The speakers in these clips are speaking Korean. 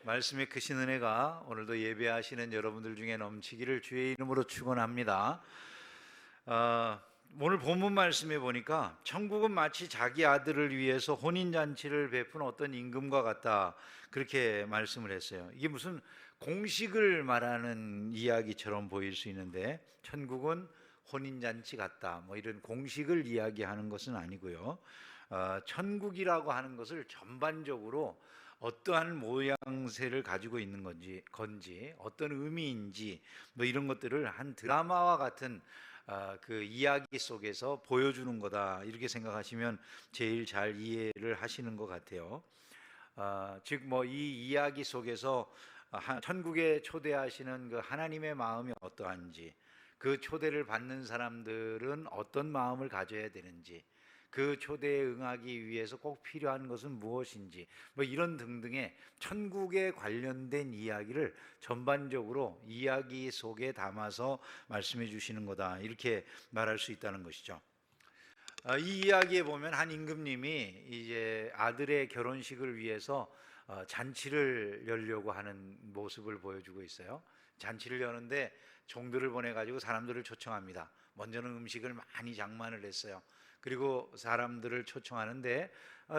말씀의 크신 은혜가 오늘도 예배하시는 여러분들 중에 넘치기를 주의 이름으로 축원합니다. 오늘 본문 말씀에 보니까 천국은 마치 자기 아들을 위해서 혼인잔치를 베푼 어떤 임금과 같다, 그렇게 말씀을 했어요. 이게 무슨 공식을 말하는 이야기처럼 보일 수 있는데, 천국은 혼인잔치 같다, 뭐 이런 공식을 이야기하는 것은 아니고요. 천국이라고 하는 것을 전반적으로 어떠한 모양새를 가지고 있는 건지 어떤 의미인지 뭐 이런 것들을 한 드라마와 같은 그 이야기 속에서 보여주는 거다, 이렇게 생각하시면 제일 잘 이해를 하시는 것 같아요. 즉 뭐 이 이야기 속에서 천국에 초대하시는 그 하나님의 마음이 어떠한지, 그 초대를 받는 사람들은 어떤 마음을 가져야 되는지, 그 초대에 응하기 위해서 꼭 필요한 것은 무엇인지, 뭐 이런 등등의 천국에 관련된 이야기를 전반적으로 이야기 속에 담아서 말씀해 주시는 거다, 이렇게 말할 수 있다는 것이죠. 이 이야기에 보면 한 임금님이 이제 아들의 결혼식을 위해서 잔치를 열려고 하는 모습을 보여주고 있어요. 잔치를 여는데 종들을 보내가지고 사람들을 초청합니다. 먼저는 음식을 많이 장만을 했어요. 그리고 사람들을 초청하는데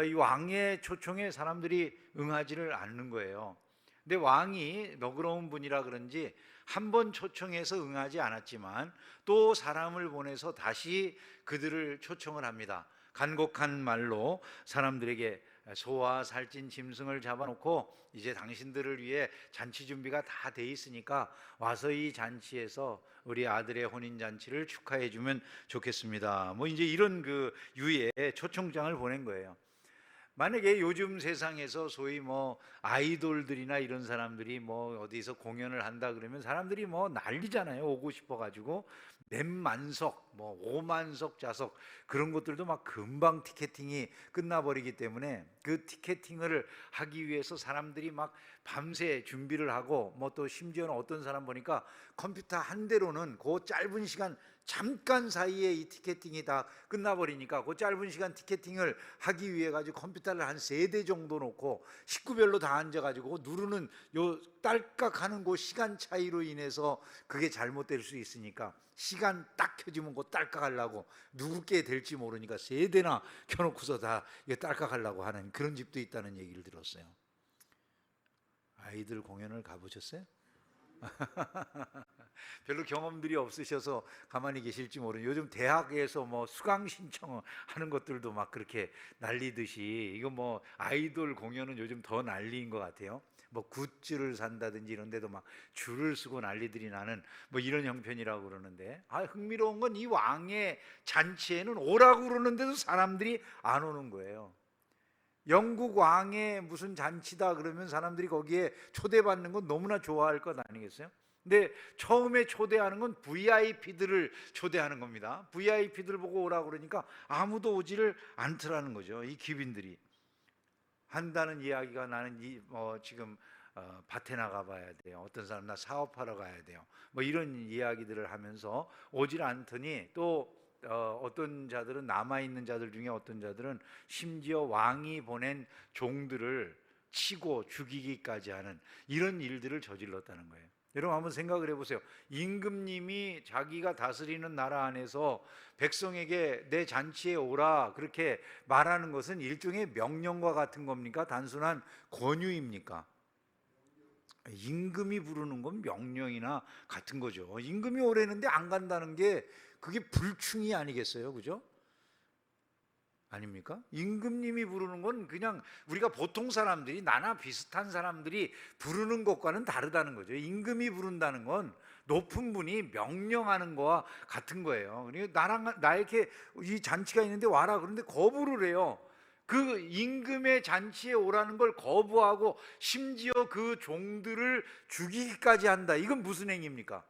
이 왕의 초청에 사람들이 응하지를 않는 거예요. 근데 왕이 너그러운 분이라 그런지 한 번 초청해서 응하지 않았지만 또 사람을 보내서 다시 그들을 초청을 합니다. 간곡한 말로 사람들에게 소와 살찐 짐승을 잡아놓고 이제 당신들을 위해 잔치 준비가 다 돼 있으니까 와서 이 잔치에서 우리 아들의 혼인 잔치를 축하해 주면 좋겠습니다, 뭐 이제 이런 그 유의 초청장을 보낸 거예요. 만약에 요즘 세상에서 소위 뭐 아이돌들이나 이런 사람들이 뭐 어디서 공연을 한다 그러면 사람들이 뭐 난리잖아요. 오고 싶어 가지고 몇 만석, 뭐 5만석 좌석, 그런 것들도 막 금방 티켓팅이 끝나버리기 때문에 그 티켓팅을 하기 위해서 사람들이 막 밤새 준비를 하고, 뭐 또 심지어는 어떤 사람 보니까 컴퓨터 한 대로는 그 짧은 시간, 잠깐 사이에 이 티켓팅이 다 끝나버리니까 그 짧은 시간 티켓팅을 하기 위해 가지고 컴퓨터를 한 3대 정도 놓고 식구별로 다 앉아가지고 누르는 요 딸깍하는 그 시간 차이로 인해서 그게 잘못될 수 있으니까 시간 딱 켜지면 그 딸깍하려고, 누구께 될지 모르니까 3대나 켜놓고서 다 딸깍하려고 하는 그런 집도 있다는 얘기를 들었어요. 아이들 공연을 가보셨어요? 별로 경험들이 없으셔서 가만히 계실지 모르는, 요즘 대학에서 뭐 수강 신청하는 것들도 막 그렇게 난리듯이 이거 뭐 아이돌 공연은 요즘 더 난리인 것 같아요. 뭐 굿즈를 산다든지 이런 데도 막 줄을 서고 난리들이 나는 뭐 이런 형편이라고 그러는데, 흥미로운 건 이 왕의 잔치에는 오라고 그러는데도 사람들이 안 오는 거예요. 영국 왕의 무슨 잔치다 그러면 사람들이 거기에 초대받는 건 너무나 좋아할 것 아니겠어요? 근데 처음에 초대하는 건 VIP들을 초대하는 겁니다. VIP들 보고 오라고 그러니까 아무도 오지를 않더라는 거죠. 이 귀빈들이 한다는 이야기가, 나는 지금 밭에 나가 봐야 돼요. 어떤 사람 나 사업하러 가야 돼요. 뭐 이런 이야기들을 하면서 오질 않더니 또 어떤 자들은, 남아있는 자들 중에 어떤 자들은 심지어 왕이 보낸 종들을 치고 죽이기까지 하는 이런 일들을 저질렀다는 거예요. 여러분 한번 생각을 해보세요. 임금님이 자기가 다스리는 나라 안에서 백성에게 내 잔치에 오라 그렇게 말하는 것은 일종의 명령과 같은 겁니까? 단순한 권유입니까? 임금이 부르는 건 명령이나 같은 거죠. 임금이 오라는데 안 간다는 게 그게 불충이 아니겠어요? 그죠? 아닙니까? 임금님이 부르는 건 그냥 우리가 보통 사람들이, 나나 비슷한 사람들이 부르는 것과는 다르다는 거죠. 임금이 부른다는 건 높은 분이 명령하는 거와 같은 거예요. 그러니까 나에게 이 잔치가 있는데 와라 그런데 거부를 해요. 그 임금의 잔치에 오라는 걸 거부하고 심지어 그 종들을 죽이기까지 한다. 이건 무슨 행위입니까?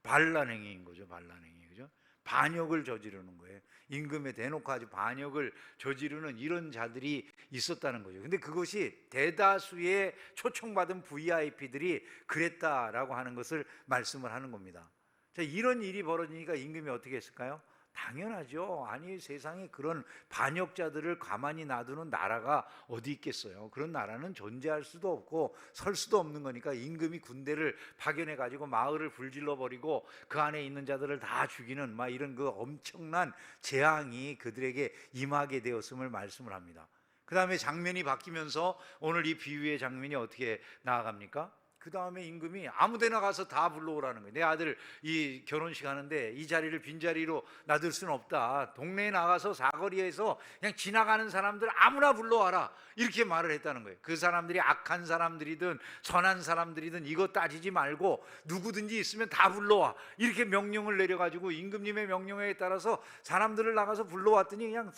반란 행위인 거죠. 반란 행위. 그죠? 반역을 저지르는 거예요. 임금에 대놓고 아주 반역을 저지르는 이런 자들이 있었다는 거죠. 근데 그것이 대다수의 초청받은 VIP들이 그랬다라고 하는 것을 말씀을 하는 겁니다. 자, 이런 일이 벌어지니까 임금이 어떻게 했을까요? 당연하죠. 아니 세상에 그런 반역자들을 가만히 놔두는 나라가 어디 있겠어요. 그런 나라는 존재할 수도 없고 설 수도 없는 거니까 임금이 군대를 파견해 가지고 마을을 불질러 버리고 그 안에 있는 자들을 다 죽이는 막 이런 그 엄청난 재앙이 그들에게 임하게 되었음을 말씀을 합니다. 그 다음에 장면이 바뀌면서 오늘 이 비유의 장면이 어떻게 나아갑니까? 그 다음에 임금이 아무데나 가서 다 불러오라는 거예요. 내 아들 이 결혼식 하는데 이 자리를 빈자리로 놔둘 수는 없다. 동네에 나가서 사거리에서 그냥 지나가는 사람들 아무나 불러와라, 이렇게 말을 했다는 거예요. 그 사람들이 악한 사람들이든 선한 사람들이든 이거 따지지 말고 누구든지 있으면 다 불러와, 이렇게 명령을 내려가지고 임금님의 명령에 따라서 사람들을 나가서 불러왔더니 그냥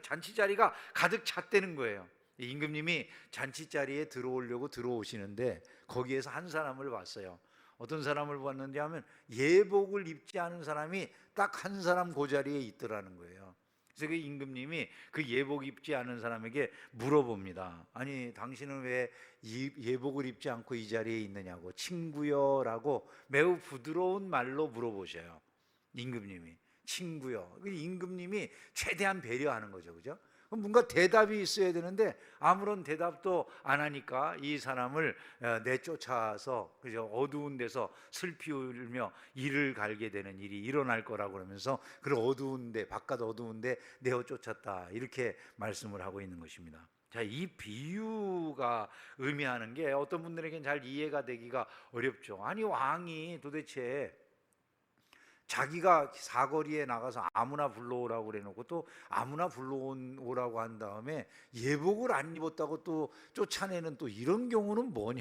잔치 자리가 가득 찼다는 거예요. 임금님이 잔치 자리에 들어오려고 들어오시는데 거기에서 한 사람을 봤어요. 어떤 사람을 봤는지 하면 예복을 입지 않은 사람이 딱 한 사람 그 자리에 있더라는 거예요. 그래서 그 임금님이 그 예복 입지 않은 사람에게 물어봅니다. 아니 당신은 왜 예복을 입지 않고 이 자리에 있느냐고, 친구요 라고 매우 부드러운 말로 물어보셔요. 임금님이 친구요. 임금님이 최대한 배려하는 거죠, 그죠? 뭔가 대답이 있어야 되는데 아무런 대답도 안 하니까 이 사람을 내쫓아서 그죠, 어두운 데서 슬피 울며 이를 갈게 되는 일이 일어날 거라고 그러면서 그 어두운데, 바깥 어두운데 내어 쫓았다, 이렇게 말씀을 하고 있는 것입니다. 자, 이 비유가 의미하는 게 어떤 분들에게는 잘 이해가 되기가 어렵죠. 아니 왕이 도대체 자기가 사거리에 나가서 아무나 불러오라고 그래놓고 또 아무나 불러오라고 한 다음에 예복을 안 입었다고 또 쫓아내는 또 이런 경우는 뭐냐,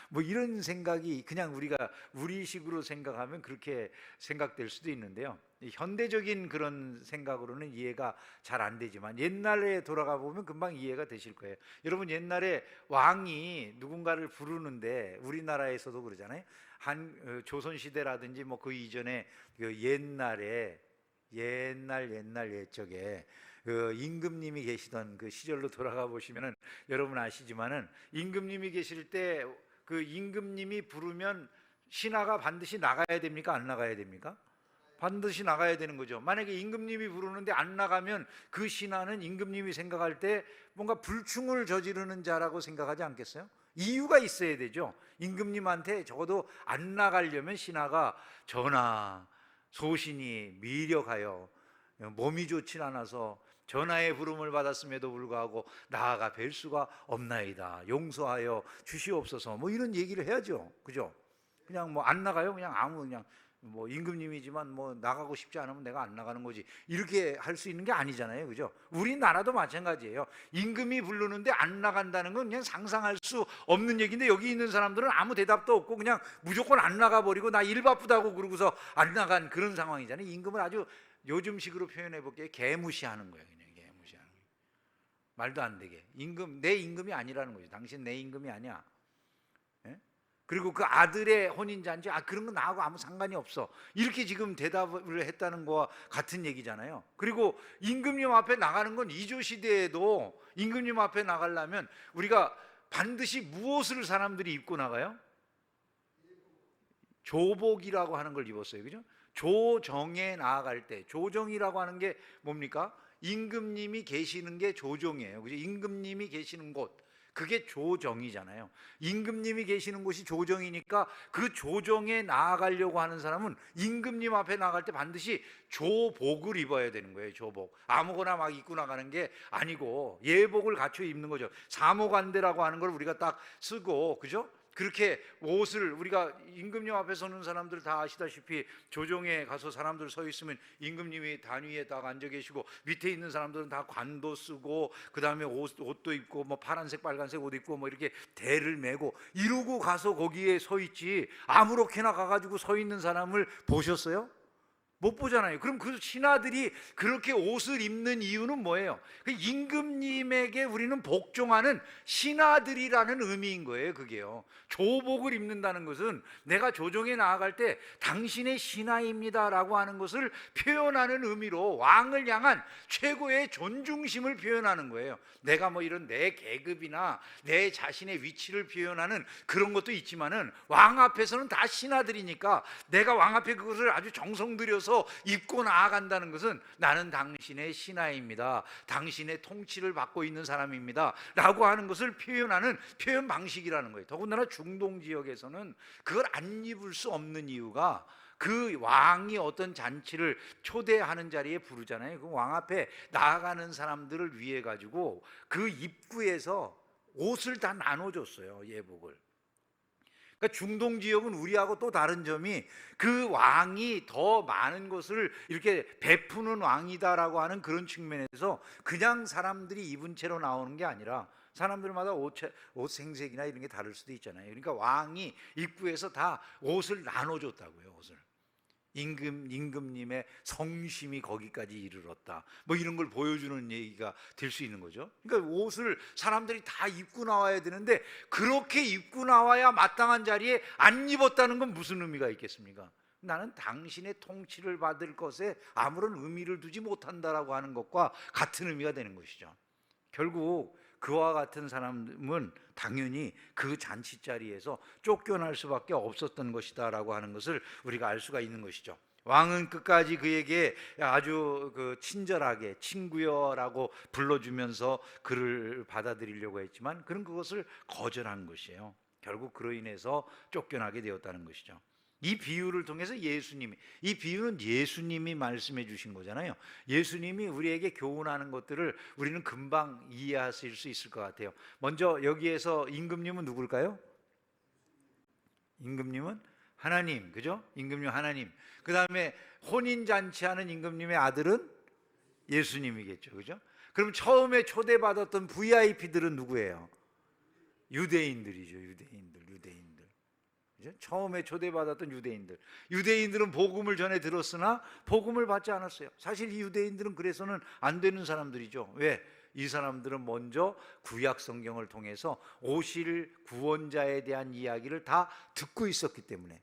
뭐 이런 생각이 그냥 우리가 우리식으로 생각하면 그렇게 생각될 수도 있는데요. 현대적인 그런 생각으로는 이해가 잘 안 되지만 옛날에 돌아가 보면 금방 이해가 되실 거예요. 여러분 옛날에 왕이 누군가를 부르는데 우리나라에서도 그러잖아요. 한 조선 시대라든지 뭐 그 이전에 그 옛날에 옛적에 그 임금님이 계시던 그 시절로 돌아가 보시면은 여러분 아시지만은 임금님이 계실 때 그 임금님이 부르면 신하가 반드시 나가야 됩니까? 안 나가야 됩니까? 반드시 나가야 되는 거죠. 만약에 임금님이 부르는데 안 나가면 그 신하는 임금님이 생각할 때 뭔가 불충을 저지르는 자라고 생각하지 않겠어요? 이유가 있어야 되죠. 임금님한테 적어도 안 나가려면 신하가 전하, 소신이 미력하여 몸이 좋지 않아서 전하의 부름을 받았음에도 불구하고 나아가 뵐 수가 없나이다, 용서하여 주시옵소서, 뭐 이런 얘기를 해야죠. 그죠? 그냥 뭐 안 나가요? 그냥 그냥 뭐 임금님이지만 뭐 나가고 싶지 않으면 내가 안 나가는 거지, 이렇게 할 수 있는 게 아니잖아요. 그죠? 우리나라도 마찬가지예요. 임금이 부르는데 안 나간다는 건 그냥 상상할 수 없는 얘기인데 여기 있는 사람들은 아무 대답도 없고 그냥 무조건 안 나가버리고 나 일 바쁘다고 그러고서 안 나간 그런 상황이잖아요. 임금을 아주 요즘식으로 표현해 볼게요. 개무시하는 거예요. 그냥 개무시하는 거예요. 말도 안 되게. 임금, 내 임금이 아니라는 거죠. 당신 내 임금이 아니야. 그리고 그 아들의 혼인잔치, 그런 건 나하고 아무 상관이 없어, 이렇게 지금 대답을 했다는 거와 같은 얘기잖아요. 그리고 임금님 앞에 나가는 건 이조 시대에도 임금님 앞에 나가려면 우리가 반드시 무엇을 사람들이 입고 나가요? 조복이라고 하는 걸 입었어요. 그죠? 조정에 나아갈 때, 조정이라고 하는 게 뭡니까? 임금님이 계시는 게 조정이에요. 그죠? 임금님이 계시는 곳, 그게 조정이잖아요. 임금님이 계시는 곳이 조정이니까 그 조정에 나아가려고 하는 사람은 임금님 앞에 나갈 때 반드시 조복을 입어야 되는 거예요. 조복. 아무거나 막 입고 나가는 게 아니고 예복을 갖춰 입는 거죠. 사모관대라고 하는 걸 우리가 딱 쓰고, 그죠? 그렇게 옷을, 우리가 임금님 앞에 서는 사람들 다 아시다시피 조정에 가서 사람들 서 있으면 임금님이 단위에 딱 앉아 계시고 밑에 있는 사람들은 다 관도 쓰고 그 다음에 옷도 입고 뭐 파란색 빨간색 옷 입고 뭐 이렇게 대를 메고 이러고 가서 거기에 서 있지, 아무렇게나 가가지고 서 있는 사람을 보셨어요? 못 보잖아요. 그럼 그 신하들이 그렇게 옷을 입는 이유는 뭐예요? 그 임금님에게 우리는 복종하는 신하들이라는 의미인 거예요. 그게요. 조복을 입는다는 것은 내가 조정에 나아갈 때 당신의 신하입니다라고 하는 것을 표현하는 의미로 왕을 향한 최고의 존중심을 표현하는 거예요. 내가 뭐 이런 내 계급이나 내 자신의 위치를 표현하는 그런 것도 있지만은 왕 앞에서는 다 신하들이니까 내가 왕 앞에 그것을 아주 정성 들여서 들어서 입고 나아간다는 것은 나는 당신의 신하입니다, 당신의 통치를 받고 있는 사람입니다 라고 하는 것을 표현하는 표현 방식이라는 거예요. 더군다나 중동 지역에서는 그걸 안 입을 수 없는 이유가 그 왕이 어떤 잔치를 초대하는 자리에 부르잖아요. 그 왕 앞에 나아가는 사람들을 위해 가지고 그 입구에서 옷을 다 나눠줬어요, 예복을. 그러니까 중동 지역은 우리하고 또 다른 점이 그 왕이 더 많은 것을 이렇게 베푸는 왕이다라고 하는 그런 측면에서 그냥 사람들이 입은 채로 나오는 게 아니라 사람들마다 옷 생색이나 이런 게 다를 수도 있잖아요. 그러니까 왕이 입구에서 다 옷을 나눠줬다고요. 옷을. 임금님의 성심이 거기까지 이르렀다, 뭐 이런 걸 보여주는 얘기가 될 수 있는 거죠. 그러니까 옷을 사람들이 다 입고 나와야 되는데 그렇게 입고 나와야 마땅한 자리에 안 입었다는 건 무슨 의미가 있겠습니까? 나는 당신의 통치를 받을 것에 아무런 의미를 두지 못한다라고 하는 것과 같은 의미가 되는 것이죠. 결국 그와 같은 사람은 당연히 그 잔치 자리에서 쫓겨날 수밖에 없었던 것이다 라고 하는 것을 우리가 알 수가 있는 것이죠. 왕은 끝까지 그에게 아주 친절하게 친구여라고 불러주면서 그를 받아들이려고 했지만 그는 그것을 거절한 것이에요. 결국 그로 인해서 쫓겨나게 되었다는 것이죠. 이 비유를 통해서 이 비유는 예수님이 말씀해 주신 거잖아요. 예수님이 우리에게 교훈하는 것들을 우리는 금방 이해하실 수 있을 것 같아요. 먼저 여기에서 임금님은 누굴까요? 임금님은 하나님, 그죠? 임금님 하나님. 그 다음에 혼인잔치하는 임금님의 아들은 예수님이겠죠, 그죠? 그럼 처음에 초대받았던 VIP들은 누구예요? 유대인들이죠. 유대인들. 처음에 초대받았던 유대인들은 복음을 전해 들었으나 복음을 받지 않았어요. 사실 이 유대인들은 그래서는 안 되는 사람들이죠. 왜? 이 사람들은 먼저 구약 성경을 통해서 오실 구원자에 대한 이야기를 다 듣고 있었기 때문에,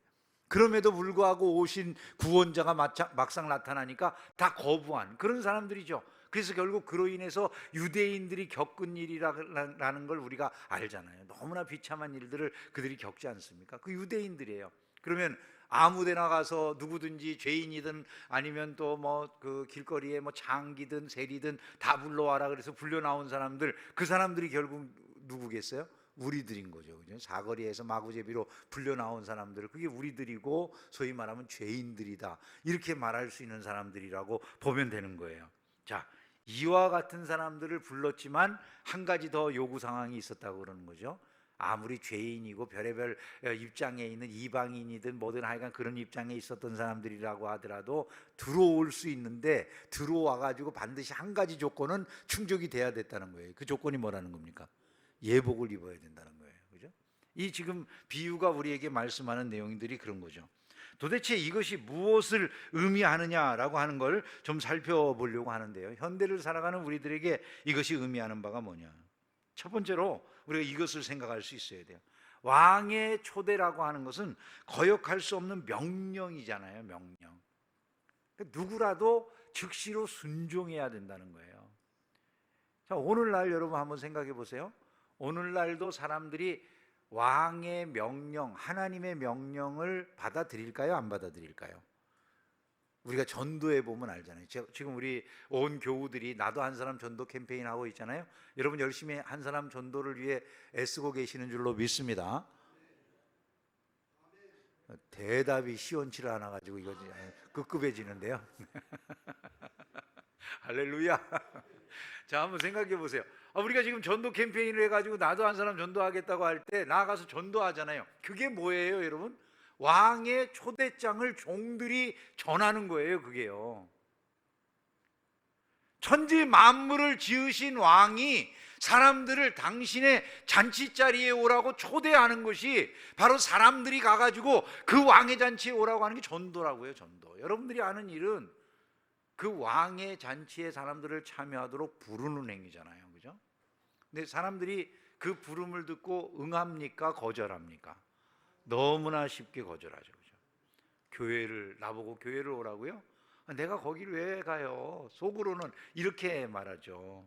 그럼에도 불구하고 오신 구원자가 막상 나타나니까 다 거부한 그런 사람들이죠. 그래서 결국 그로 인해서 유대인들이 겪은 일이라는 걸 우리가 알잖아요. 너무나 비참한 일들을 그들이 겪지 않습니까? 그 유대인들이에요. 그러면 아무데나 가서 누구든지 죄인이든 아니면 또 뭐 그 길거리에 뭐 장기든 세리든 다 불러와라 그래서 불려 나온 사람들, 그 사람들이 결국 누구겠어요? 우리들인 거죠. 그죠? 사거리에서 마구제비로 불려 나온 사람들, 그게 우리들이고 소위 말하면 죄인들이다, 이렇게 말할 수 있는 사람들이라고 보면 되는 거예요. 자, 이와 같은 사람들을 불렀지만 한 가지 더 요구 상황이 있었다고 그러는 거죠. 아무리 죄인이고 별의별 입장에 있는 이방인이든 뭐든 하여간 그런 입장에 있었던 사람들이라고 하더라도 들어올 수 있는데 들어와 가지고 반드시 한 가지 조건은 충족이 돼야 됐다는 거예요. 그 조건이 뭐라는 겁니까? 예복을 입어야 된다는 거예요. 그죠? 이 지금 비유가 우리에게 말씀하는 내용들이 그런 거죠. 도대체 이것이 무엇을 의미하느냐라고 하는 걸 좀 살펴보려고 하는데요. 현대를 살아가는 우리들에게 이것이 의미하는 바가 뭐냐? 첫 번째로 우리가 이것을 생각할 수 있어야 돼요. 왕의 초대라고 하는 것은 거역할 수 없는 명령이잖아요. 명령. 누구라도 즉시로 순종해야 된다는 거예요. 자, 오늘날 여러분 한번 생각해 보세요. 오늘날도 사람들이 왕의 명령, 하나님의 명령을 받아들일까요? 안 받아들일까요? 우리가 전도해 보면 알잖아요. 지금 우리 온 교우들이 나도 한 사람 전도 캠페인 하고 있잖아요. 여러분 열심히 한 사람 전도를 위해 애쓰고 계시는 줄로 믿습니다. 대답이 시원치를 않아 가지고 이거 급급해지는데요. 할렐루야. 자, 한번 생각해 보세요. 우리가 지금 전도 캠페인을 해가지고 나도 한 사람 전도하겠다고 할 때 나아가서 전도하잖아요. 그게 뭐예요, 여러분? 왕의 초대장을 종들이 전하는 거예요. 그게요. 천지 만물을 지으신 왕이 사람들을 당신의 잔치 자리에 오라고 초대하는 것이 바로 사람들이 가가지고 그 왕의 잔치에 오라고 하는 게 전도라고요. 전도. 여러분들이 아는 일은 그 왕의 잔치에 사람들을 참여하도록 부르는 행위잖아요. 그죠? 근데 사람들이 그 부름을 듣고 응합니까? 거절합니까? 너무나 쉽게 거절하죠. 그죠? 나보고 교회를 오라고요? 내가 거기를 왜 가요? 속으로는 이렇게 말하죠.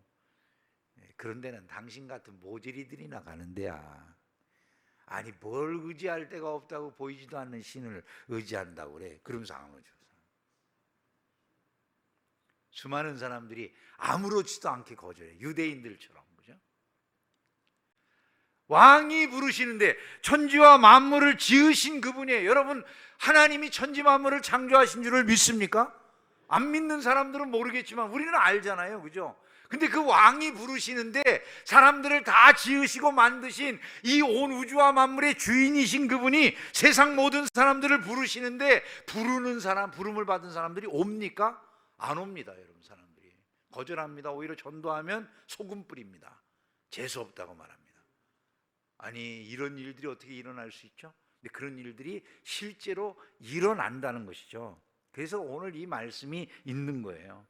그런 데는 당신 같은 모질이들이나 가는 데야. 아니, 뭘 의지할 데가 없다고 보이지도 않는 신을 의지한다고 그래. 그러면서 안 오죠. 수많은 사람들이 아무렇지도 않게 거절해요. 유대인들처럼. 그죠? 왕이 부르시는데 천지와 만물을 지으신 그분이에요. 여러분, 하나님이 천지 만물을 창조하신 줄을 믿습니까? 안 믿는 사람들은 모르겠지만 우리는 알잖아요. 그죠? 근데 그 왕이 부르시는데 사람들을 다 지으시고 만드신 이 온 우주와 만물의 주인이신 그분이 세상 모든 사람들을 부르시는데 부르는 사람, 부름을 받은 사람들이 옵니까? 안 옵니다. 여러분, 사람들이 거절합니다. 오히려 전도하면 소금 뿌립니다. 재수 없다고 말합니다. 아니, 이런 일들이 어떻게 일어날 수 있죠? 근데 그런 일들이 실제로 일어난다는 것이죠. 그래서 오늘 이 말씀이 있는 거예요.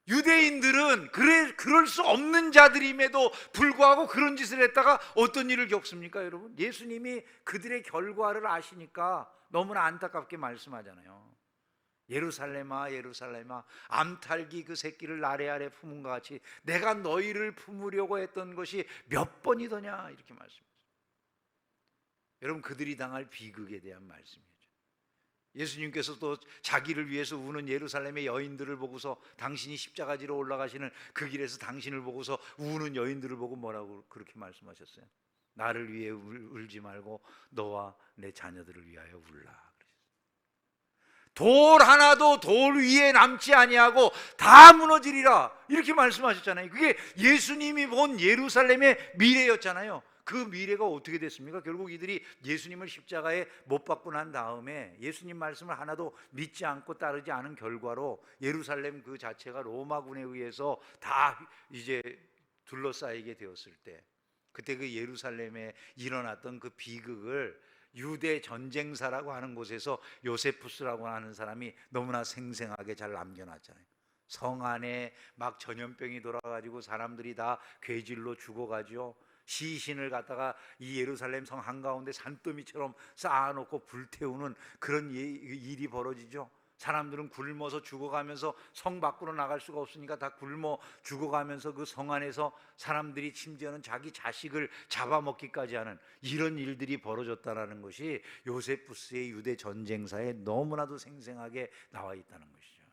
유대인들은 그럴 수 없는 자들임에도 불구하고 그런 짓을 했다가 어떤 일을 겪습니까, 여러분? 예수님이 그들의 결과를 아시니까 너무나 안타깝게 말씀하잖아요. 예루살렘아 예루살렘아, 암탉이 그 새끼를 나래 아래 품은 것 같이 내가 너희를 품으려고 했던 것이 몇 번이더냐, 이렇게 말씀하셨어요. 여러분, 그들이 당할 비극에 대한 말씀이에요. 예수님께서 또 자기를 위해서 우는 예루살렘의 여인들을 보고서, 당신이 십자가지로 올라가시는 그 길에서 당신을 보고서 우는 여인들을 보고 뭐라고 그렇게 말씀하셨어요? 나를 위해 울지 말고 너와 내 자녀들을 위하여 울라. 돌 하나도 돌 위에 남지 아니하고 다 무너지리라, 이렇게 말씀하셨잖아요. 그게 예수님이 본 예루살렘의 미래였잖아요. 그 미래가 어떻게 됐습니까? 결국 이들이 예수님을 십자가에 못 박고 난 다음에 예수님 말씀을 하나도 믿지 않고 따르지 않은 결과로 예루살렘 그 자체가 로마군에 의해서 다 이제 둘러싸이게 되었을 때, 그때 그 예루살렘에 일어났던 그 비극을 유대 전쟁사라고 하는 곳에서 요세푸스라고 하는 사람이 너무나 생생하게 잘 남겨놨잖아요. 성 안에 막 전염병이 돌아가지고 사람들이 다 괴질로 죽어가지고 시신을 갖다가 이 예루살렘 성 한가운데 산더미처럼 쌓아놓고 불태우는 그런 일이 벌어지죠. 사람들은 굶어서 죽어가면서 성 밖으로 나갈 수가 없으니까 다 굶어 죽어가면서 그 성 안에서 사람들이 심지어는 자기 자식을 잡아먹기까지 하는 이런 일들이 벌어졌다는 것이 요세푸스의 유대 전쟁사에 너무나도 생생하게 나와 있다는 것이죠.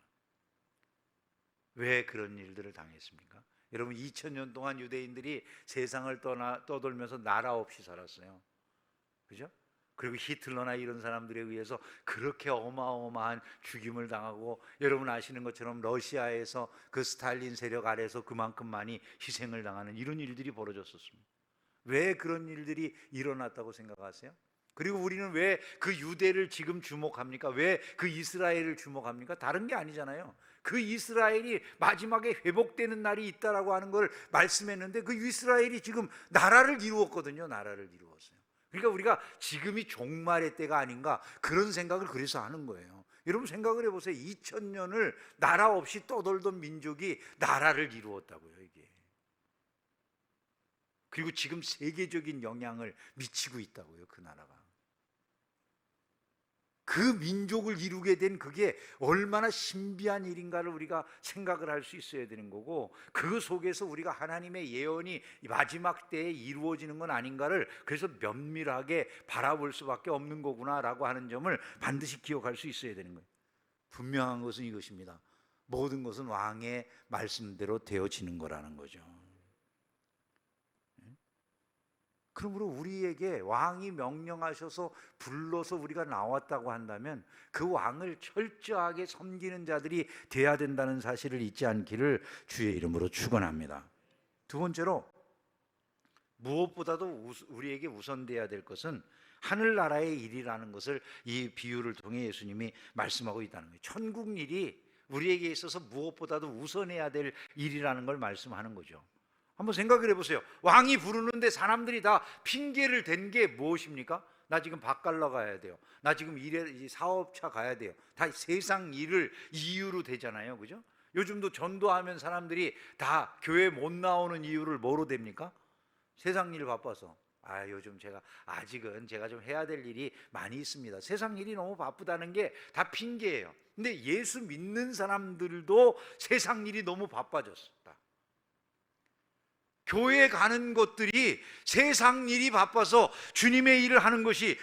왜 그런 일들을 당했습니까? 여러분, 2000년 동안 유대인들이 세상을 떠돌면서 나라 없이 살았어요. 그죠? 그리고 히틀러나 이런 사람들에 의해서 그렇게 어마어마한 죽임을 당하고, 여러분 아시는 것처럼 러시아에서 그 스탈린 세력 아래에서 그만큼 많이 희생을 당하는 이런 일들이 벌어졌었습니다. 왜 그런 일들이 일어났다고 생각하세요? 그리고 우리는 왜 그 유대를 지금 주목합니까? 왜 그 이스라엘을 주목합니까? 다른 게 아니잖아요. 그 이스라엘이 마지막에 회복되는 날이 있다라고 하는 걸 말씀했는데, 그 이스라엘이 지금 나라를 이루었거든요. 나라를 이루었어요. 그러니까 우리가 지금이 종말의 때가 아닌가, 그런 생각을 그래서 하는 거예요. 여러분 생각을 해보세요. 2000년을 나라 없이 떠돌던 민족이 나라를 이루었다고요, 이게. 그리고 지금 세계적인 영향을 미치고 있다고요, 그 나라가. 그 민족을 이루게 된 그게 얼마나 신비한 일인가를 우리가 생각을 할 수 있어야 되는 거고, 그 속에서 우리가 하나님의 예언이 마지막 때에 이루어지는 건 아닌가를 그래서 면밀하게 바라볼 수밖에 없는 거구나라고 하는 점을 반드시 기억할 수 있어야 되는 거예요. 분명한 것은 이것입니다. 모든 것은 왕의 말씀대로 되어지는 거라는 거죠. 그러므로 우리에게 왕이 명령하셔서 불러서 우리가 나왔다고 한다면 그 왕을 철저하게 섬기는 자들이 돼야 된다는 사실을 잊지 않기를 주의 이름으로 축원합니다. 두 번째로, 무엇보다도 우리에게 우선돼야 될 것은 하늘나라의 일이라는 것을 이 비유를 통해 예수님이 말씀하고 있다는 거예요. 천국 일이 우리에게 있어서 무엇보다도 우선해야 될 일이라는 걸 말씀하는 거죠. 한번 생각을 해보세요. 왕이 부르는데 사람들이 다 핑계를 댄 게 무엇입니까? 나 지금 밥 갈러 가야 돼요. 나 지금 사업차 가야 돼요. 다 세상 일을 이유로 되잖아요. 그죠? 요즘도 전도하면 사람들이 다 교회 못 나오는 이유를 뭐로 됩니까? 세상 일 바빠서. 요즘 아직은 제가 좀 해야 될 일이 많이 있습니다. 세상 일이 너무 바쁘다는 게 다 핑계예요. 근데 예수 믿는 사람들도 세상 일이 너무 바빠졌다. 교회 가는 것들이 세상 일이 바빠서 주님의 일을 하는 것이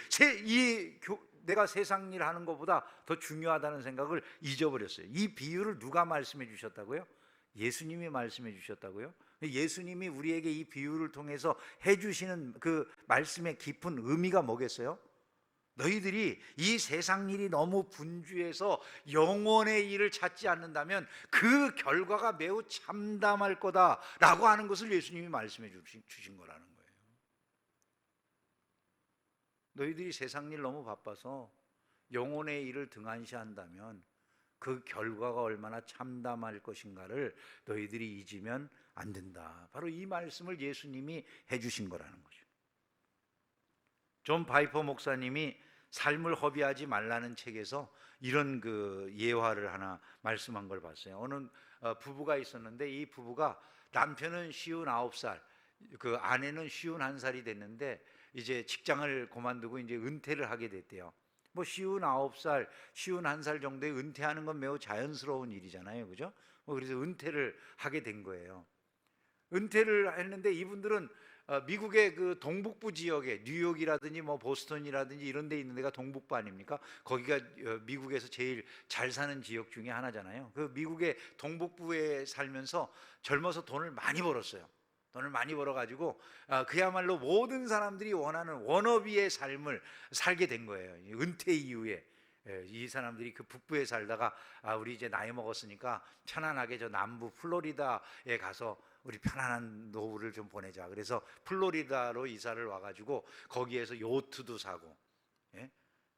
내가 세상 일 하는 것보다 더 중요하다는 생각을 잊어버렸어요. 이 비유를 누가 말씀해 주셨다고요? 예수님이 말씀해 주셨다고요? 예수님이 우리에게 이 비유를 통해서 해주시는 그 말씀의 깊은 의미가 뭐겠어요? 너희들이 이 세상 일이 너무 분주해서 영혼의 일을 찾지 않는다면 그 결과가 매우 참담할 거다라고 하는 것을 예수님이 말씀해 주신 거라는 거예요. 너희들이 세상 일 너무 바빠서 영혼의 일을 등한시한다면 그 결과가 얼마나 참담할 것인가를 너희들이 잊으면 안 된다. 바로 이 말씀을 예수님이 해주신 거라는 거죠. 존 파이퍼 목사님이 삶을 허비하지 말라는 책에서 이런 그 예화를 하나 말씀한 걸 봤어요. 어느 부부가 있었는데 이 부부가 남편은 59살, 그 아내는 51살이 됐는데 이제 직장을 그만두고 이제 은퇴를 하게 됐대요. 뭐 59살, 51살 정도에 은퇴하는 건 매우 자연스러운 일이잖아요, 그죠? 그래서 은퇴를 하게 된 거예요. 은퇴를 했는데 이분들은 미국의 그 동북부 지역에 뉴욕이라든지 뭐 보스턴이라든지 이런 데 있는 데가 동북부 아닙니까? 거기가 미국에서 제일 잘 사는 지역 중에 하나잖아요. 그 미국의 동북부에 살면서 젊어서 돈을 많이 벌었어요. 돈을 많이 벌어가지고 그야말로 모든 사람들이 원하는 워너비의 삶을 살게 된 거예요. 은퇴 이후에 이 사람들이 그 북부에 살다가 우리 이제 나이 먹었으니까 편안하게 저 남부 플로리다에 가서 우리 편안한 노후를 좀 보내자. 그래서 플로리다로 이사를 와가지고 거기에서 요트도 사고, 예?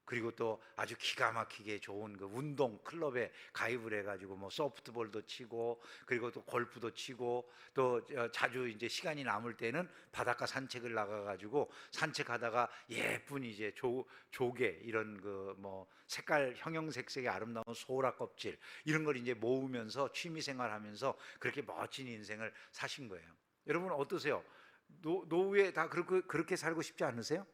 그리고 또 아주 기가 막히게 좋은 그 운동 클럽에 가입을 해가지고 뭐 소프트볼도 치고, 그리고 또 골프도 치고, 또 자주 이제 시간이 남을 때는 바닷가 산책을 나가가지고 산책하다가 예쁜 이제 조개 이런 그 뭐 색깔 형형색색의 아름다운 소라 껍질 이런 걸 이제 모으면서 취미생활하면서 그렇게 멋진 인생을 사신 거예요. 여러분 어떠세요? 노후에 다 그렇게 살고 싶지 않으세요?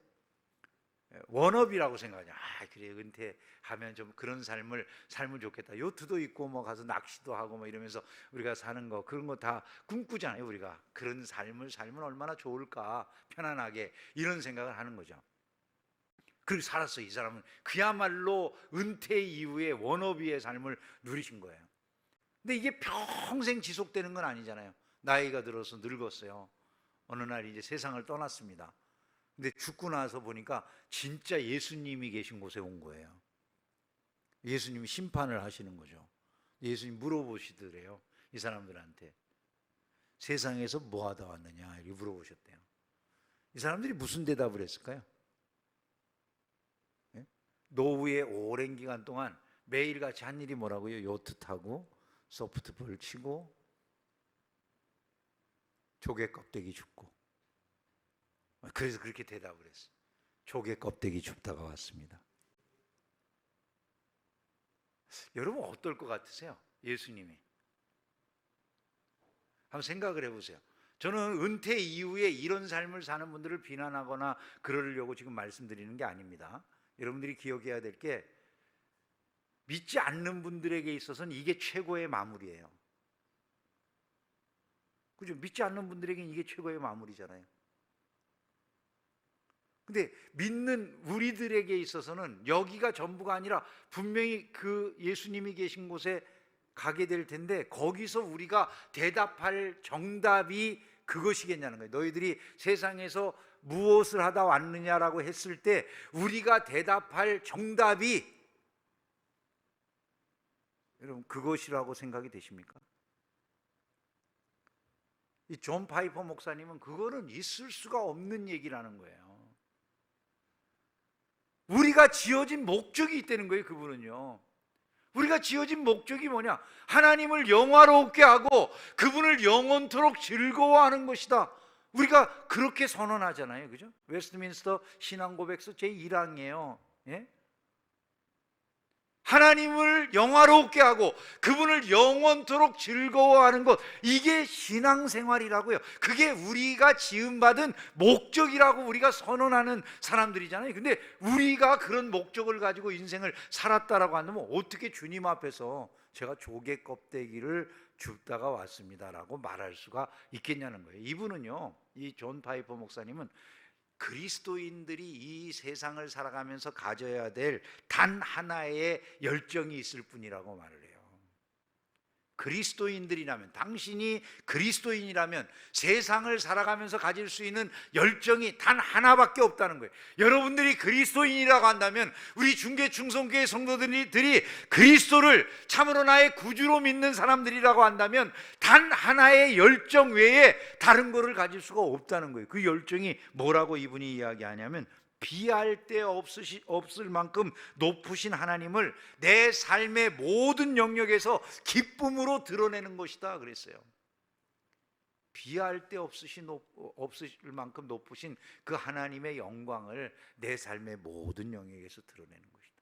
원업이라고 생각하냐. 그래 은퇴하면 좀 그런 삶을 살면 좋겠다. 요트도 있고 뭐 가서 낚시도 하고 뭐 이러면서 우리가 사는 거 그런 거 다 꿈꾸잖아요. 우리가 그런 삶을 살면 얼마나 좋을까, 편안하게 이런 생각을 하는 거죠. 그렇게 살았어. 이 사람은 그야말로 은퇴 이후에 원업이의 삶을 누리신 거예요. 근데 이게 평생 지속되는 건 아니잖아요. 나이가 들어서 늙었어요. 어느 날 이제 세상을 떠났습니다. 근데 죽고 나서 보니까 진짜 예수님이 계신 곳에 온 거예요. 예수님이 심판을 하시는 거죠. 예수님 물어보시더래요. 이 사람들한테 세상에서 뭐 하다 왔느냐 이렇게 물어보셨대요. 이 사람들이 무슨 대답을 했을까요? 예? 노후의 오랜 기간 동안 매일같이 한 일이 뭐라고요? 요트 타고 소프트볼 치고 조개 껍데기 줍고. 그래서 그렇게 대답을 했어요. 조개 껍데기 줍다가 왔습니다. 여러분 어떨 것 같으세요? 예수님이 한번 생각을 해보세요. 저는 은퇴 이후에 이런 삶을 사는 분들을 비난하거나 그러려고 지금 말씀드리는 게 아닙니다. 여러분들이 기억해야 될 게 믿지 않는 분들에게 있어서는 이게 최고의 마무리예요. 그죠? 믿지 않는 분들에게는 이게 최고의 마무리잖아요. 근데 믿는 우리들에게 있어서는 여기가 전부가 아니라 분명히 그 예수님이 계신 곳에 가게 될 텐데 거기서 우리가 대답할 정답이 그것이겠냐는 거예요. 너희들이 세상에서 무엇을 하다 왔느냐라고 했을 때 우리가 대답할 정답이 여러분 그것이라고 생각이 되십니까? 이 존 파이퍼 목사님은 그거는 있을 수가 없는 얘기라는 거예요. 우리가 지어진 목적이 있다는 거예요. 그분은요, 우리가 지어진 목적이 뭐냐? 하나님을 영화롭게 하고 그분을 영원토록 즐거워하는 것이다. 우리가 그렇게 선언하잖아요. 그죠? 웨스트민스터 신앙고백서 제1항이에요. 예? 하나님을 영화롭게 하고 그분을 영원토록 즐거워하는 것, 이게 신앙생활이라고요. 그게 우리가 지음받은 목적이라고 우리가 선언하는 사람들이잖아요. 근데 우리가 그런 목적을 가지고 인생을 살았다라고 한다면 어떻게 주님 앞에서 제가 조개 껍데기를 줍다가 왔습니다라고 말할 수가 있겠냐는 거예요. 이분은요, 이 존 파이퍼 목사님은 그리스도인들이 이 세상을 살아가면서 가져야 될 단 하나의 열정이 있을 뿐이라고 말을 해요. 그리스도인들이라면, 당신이 그리스도인이라면 세상을 살아가면서 가질 수 있는 열정이 단 하나밖에 없다는 거예요. 여러분들이 그리스도인이라고 한다면, 우리 중계 충성교회 성도들이 그리스도를 참으로 나의 구주로 믿는 사람들이라고 한다면 단 하나의 열정 외에 다른 거를 가질 수가 없다는 거예요. 그 열정이 뭐라고 이분이 이야기하냐면, 비할 데 없을 만큼 높으신 하나님을 내 삶의 모든 영역에서 기쁨으로 드러내는 것이다 그랬어요. 비할 데 없을 만큼 높으신 그 하나님의 영광을 내 삶의 모든 영역에서 드러내는 것이다.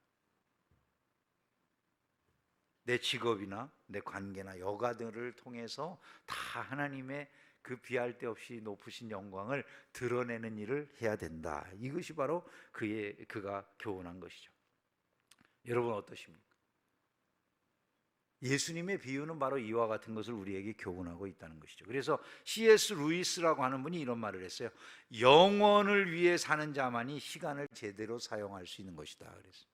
내 직업이나 내 관계나 여가들을 통해서 다 하나님의 그 비할 데 없이 높으신 영광을 드러내는 일을 해야 된다. 이것이 바로 그가 교훈한 것이죠. 여러분 어떠십니까? 예수님의 비유는 바로 이와 같은 것을 우리에게 교훈하고 있다는 것이죠. 그래서 C.S. 루이스라고 하는 분이 이런 말을 했어요. 영원을 위해 사는 자만이 시간을 제대로 사용할 수 있는 것이다 그랬어요.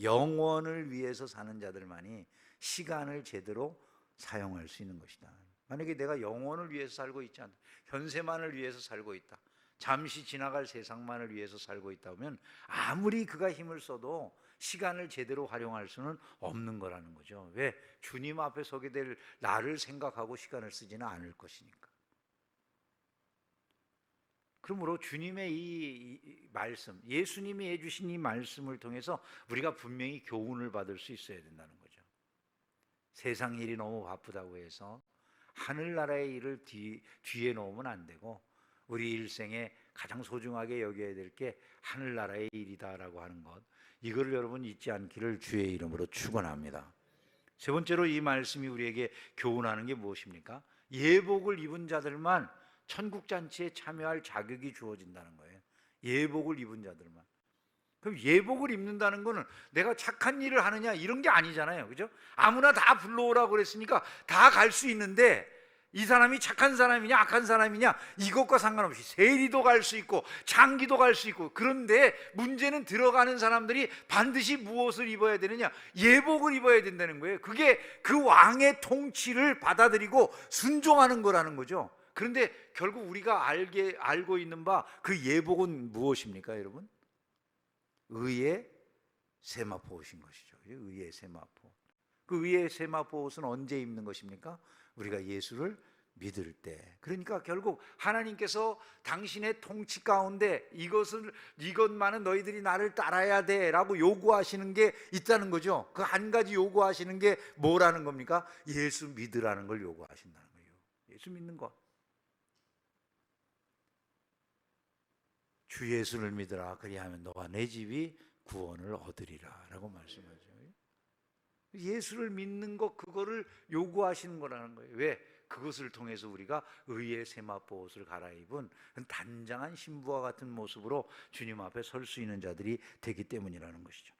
영원을 위해서 사는 자들만이 시간을 제대로 사용할 수 있는 것이다. 만약에 내가 영원을 위해서 살고 있지 않다, 현세만을 위해서 살고 있다, 잠시 지나갈 세상만을 위해서 살고 있다 하면 아무리 그가 힘을 써도 시간을 제대로 활용할 수는 없는 거라는 거죠. 왜? 주님 앞에 서게 될 나를 생각하고 시간을 쓰지는 않을 것이니까. 그러므로 주님의 이 말씀, 예수님이 해주신 이 말씀을 통해서 우리가 분명히 교훈을 받을 수 있어야 된다는 거죠. 세상 일이 너무 바쁘다고 해서 하늘나라의 일을 뒤에 놓으면 안 되고, 우리 일생에 가장 소중하게 여겨야 될 게 하늘나라의 일이다라고 하는 것, 이거를 여러분 잊지 않기를 주의 이름으로 축원합니다. 세 번째로 이 말씀이 우리에게 교훈하는 게 무엇입니까? 예복을 입은 자들만 천국잔치에 참여할 자격이 주어진다는 거예요. 예복을 입은 자들만. 그럼 예복을 입는다는 거는 내가 착한 일을 하느냐 이런 게 아니잖아요. 그죠? 아무나 다 불러오라고 그랬으니까 다 갈 수 있는데, 이 사람이 착한 사람이냐 악한 사람이냐 이것과 상관없이 세리도 갈 수 있고 장기도 갈 수 있고, 그런데 문제는 들어가는 사람들이 반드시 무엇을 입어야 되느냐? 예복을 입어야 된다는 거예요. 그게 그 왕의 통치를 받아들이고 순종하는 거라는 거죠. 그런데 결국 우리가 알고 있는 바 그 예복은 무엇입니까, 여러분? 의의 세마포 옷인 것이죠. 의의 세마포. 그 의의 세마포 옷은 언제 입는 것입니까? 우리가 예수를 믿을 때. 그러니까 결국 하나님께서 당신의 통치 가운데 이것만은 너희들이 나를 따라야 돼 라고 요구하시는 게 있다는 거죠. 그 한 가지 요구하시는 게 뭐라는 겁니까? 예수 믿으라는 걸 요구하신다는 거예요. 예수 믿는 것. 주 예수를 믿으라, 그리하면 너와 내 집이 구원을 얻으리라 라고 말씀하죠. 예수를 믿는 것, 그거를 요구하시는 거라는 거예요. 왜? 그것을 통해서 우리가 의의 세마포 옷을 갈아입은 단장한 신부와 같은 모습으로 주님 앞에 설 수 있는 자들이 되기 때문이라는 것이죠.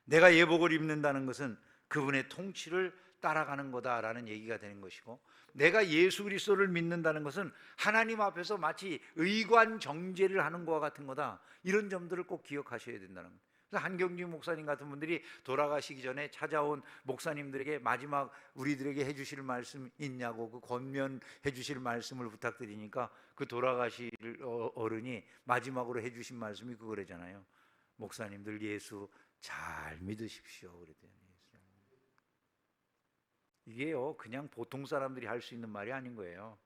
내가 예복을 입는다는 것은 그분의 통치를 따라가는 거다라는 얘기가 되는 것이고, 내가 예수 그리스도를 믿는다는 것은 하나님 앞에서 마치 의관 정죄를 하는 것과 같은 거다, 이런 점들을 꼭 기억하셔야 된다는 거예요. 그래서 한경직 목사님 같은 분들이 돌아가시기 전에 찾아온 목사님들에게 마지막 우리들에게 해주실 말씀 있냐고 그 권면해 주실 말씀을 부탁드리니까, 그 돌아가실 어른이 마지막으로 해주신 말씀이 그거래잖아요. 목사님들 예수 잘 믿으십시오 그랬더니. 이게요, 그냥 보통 사람들이 할 수 있는 말이 아닌 거예요.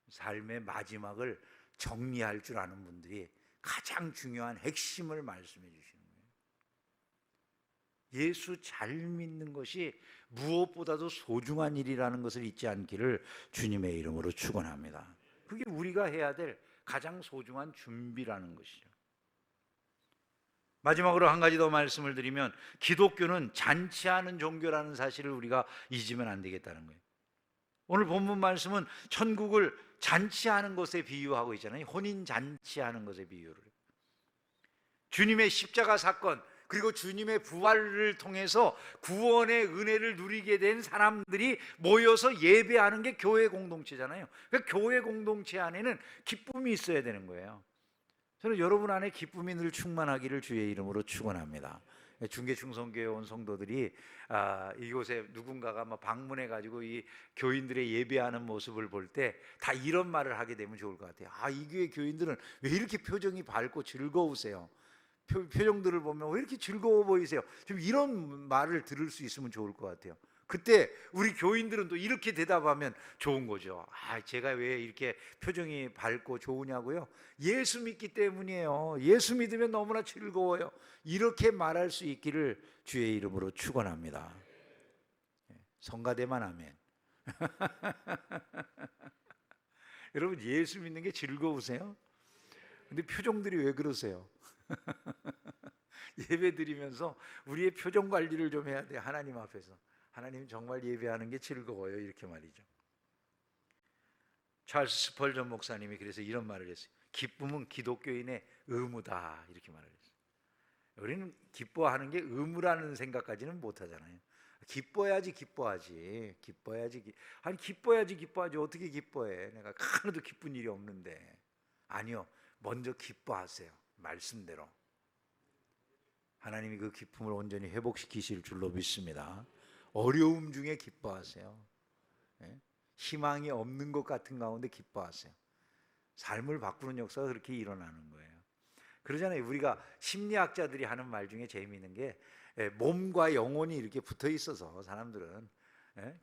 삶의 마지막을 정리할 줄 아는 분들이 가장 중요한 핵심을 말씀해 주시는 거예요. 예수 잘 믿는 것이 무엇보다도 소중한 일이라는 것을 잊지 않기를 주님의 이름으로 축원합니다. 그게 우리가 해야 될 가장 소중한 준비라는 것이죠. 마지막으로 한 가지 더 말씀을 드리면, 기독교는 잔치하는 종교라는 사실을 우리가 잊으면 안 되겠다는 거예요. 오늘 본문 말씀은 천국을 잔치하는 것에 비유하고 있잖아요. 혼인 잔치하는 것에 비유를. 주님의 십자가 사건, 그리고 주님의 부활을 통해서 구원의 은혜를 누리게 된 사람들이 모여서 예배하는 게 교회 공동체잖아요. 그러니까 교회 공동체 안에는 기쁨이 있어야 되는 거예요. 저는 여러분 안에 기쁨이 늘 충만하기를 주의 이름으로 축원합니다. 중계충성교회 온 성도들이 이곳에 누군가가 방문해 가지고 이 교인들의 예배하는 모습을 볼 때 다 이런 말을 하게 되면 좋을 것 같아요. 이 교회 교인들은 왜 이렇게 표정이 밝고 즐거우세요? 표정들을 보면 왜 이렇게 즐거워 보이세요? 좀 이런 말을 들을 수 있으면 좋을 것 같아요. 그때 우리 교인들은 또 이렇게 대답하면 좋은 거죠. 제가 왜 이렇게 표정이 밝고 좋으냐고요? 예수 믿기 때문이에요. 예수 믿으면 너무나 즐거워요. 이렇게 말할 수 있기를 주의 이름으로 축원합니다. 성가대만 하면 여러분, 예수 믿는 게 즐거우세요? 근데 표정들이 왜 그러세요? 예배 드리면서 우리의 표정 관리를 좀 해야 돼요. 하나님 앞에서. 하나님, 정말 예배하는 게 즐거워요, 이렇게 말이죠. 찰스 스펄전 목사님이 그래서 이런 말을 했어요. 기쁨은 기독교인의 의무다, 이렇게 말을 했어요. 우리는 기뻐하는 게 의무라는 생각까지는 못 하잖아요. 기뻐야지 기뻐하지. 기뻐야지 기뻐하지. 어떻게 기뻐해? 내가 하나도 기쁜 일이 없는데. 아니요, 먼저 기뻐하세요. 말씀대로. 하나님이 그 기쁨을 온전히 회복시키실 줄로 믿습니다. 어려움 중에 기뻐하세요. 희망이 없는 것 같은 가운데 기뻐하세요. 삶을 바꾸는 역사가 그렇게 일어나는 거예요. 그러잖아요. 우리가 심리학자들이 하는 말 중에 재미있는 게 몸과 영혼이 이렇게 붙어 있어서 사람들은,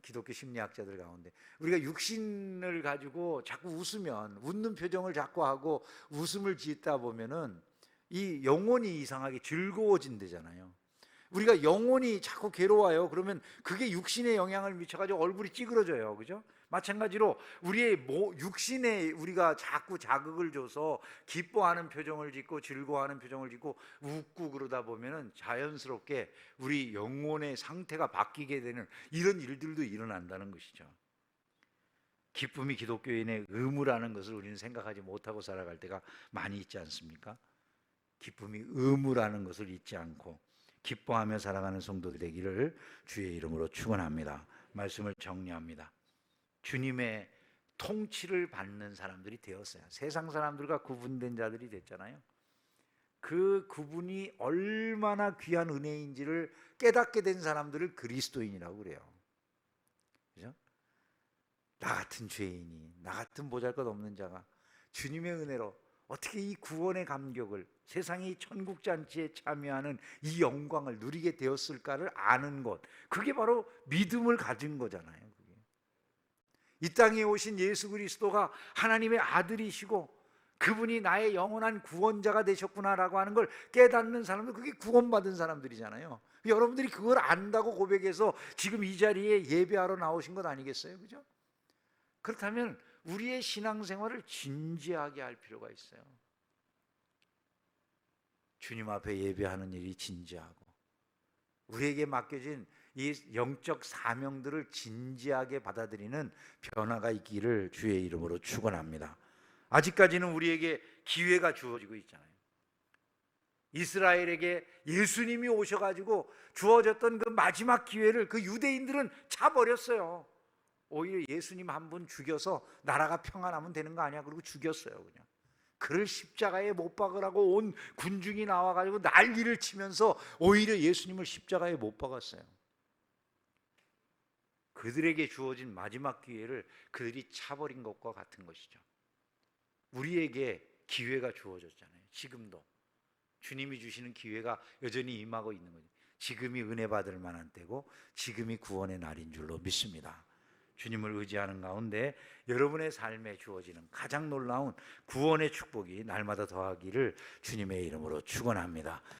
기독교 심리학자들 가운데 우리가 육신을 가지고 자꾸 웃으면, 웃는 표정을 자꾸 하고 웃음을 짓다 보면은 이 영혼이 이상하게 즐거워진대잖아요. 우리가 영혼이 자꾸 괴로워요. 그러면 그게 육신에 영향을 미쳐가지고 얼굴이 찌그러져요. 그죠? 마찬가지로 우리의 육신에 우리가 자꾸 자극을 줘서 기뻐하는 표정을 짓고 즐거워하는 표정을 짓고 웃고 그러다 보면은 자연스럽게 우리 영혼의 상태가 바뀌게 되는 이런 일들도 일어난다는 것이죠. 기쁨이 기독교인의 의무라는 것을 우리는 생각하지 못하고 살아갈 때가 많이 있지 않습니까? 기쁨이 의무라는 것을 잊지 않고 기뻐하며 살아가는 성도들 되기를 주의 이름으로 축원합니다. 말씀을 정리합니다. 주님의 통치를 받는 사람들이 되었어요. 세상 사람들과 구분된 자들이 됐잖아요. 그 구분이 얼마나 귀한 은혜인지를 깨닫게 된 사람들을 그리스도인이라고 그래요. 그죠? 나 같은 죄인이, 나 같은 보잘것없는 자가 주님의 은혜로 어떻게 이 구원의 감격을, 세상이 천국잔치에 참여하는 이 영광을 누리게 되었을까를 아는 것, 그게 바로 믿음을 가진 거잖아요. 그게. 이 땅에 오신 예수 그리스도가 하나님의 아들이시고 그분이 나의 영원한 구원자가 되셨구나라고 하는 걸 깨닫는 사람들, 그게 구원받은 사람들이잖아요. 여러분들이 그걸 안다고 고백해서 지금 이 자리에 예배하러 나오신 것 아니겠어요? 그죠? 그렇다면 우리의 신앙생활을 진지하게 할 필요가 있어요. 주님 앞에 예배하는 일이 진지하고 우리에게 맡겨진 이 영적 사명들을 진지하게 받아들이는 변화가 있기를 주의 이름으로 축원합니다. 아직까지는 우리에게 기회가 주어지고 있잖아요. 이스라엘에게 예수님이 오셔가지고 주어졌던 그 마지막 기회를 그 유대인들은 차버렸어요. 오히려 예수님 한 분 죽여서 나라가 평안하면 되는 거 아니야? 그리고 죽였어요. 그냥 그를 십자가에 못 박으라고 온 군중이 나와가지고 난리를 치면서 오히려 예수님을 십자가에 못 박았어요. 그들에게 주어진 마지막 기회를 그들이 차버린 것과 같은 것이죠. 우리에게 기회가 주어졌잖아요. 지금도 주님이 주시는 기회가 여전히 임하고 있는 거죠. 지금이 은혜 받을 만한 때고 지금이 구원의 날인 줄로 믿습니다. 주님을 의지하는 가운데 여러분의 삶에 주어지는 가장 놀라운 구원의 축복이 날마다 더하기를 주님의 이름으로 축원합니다.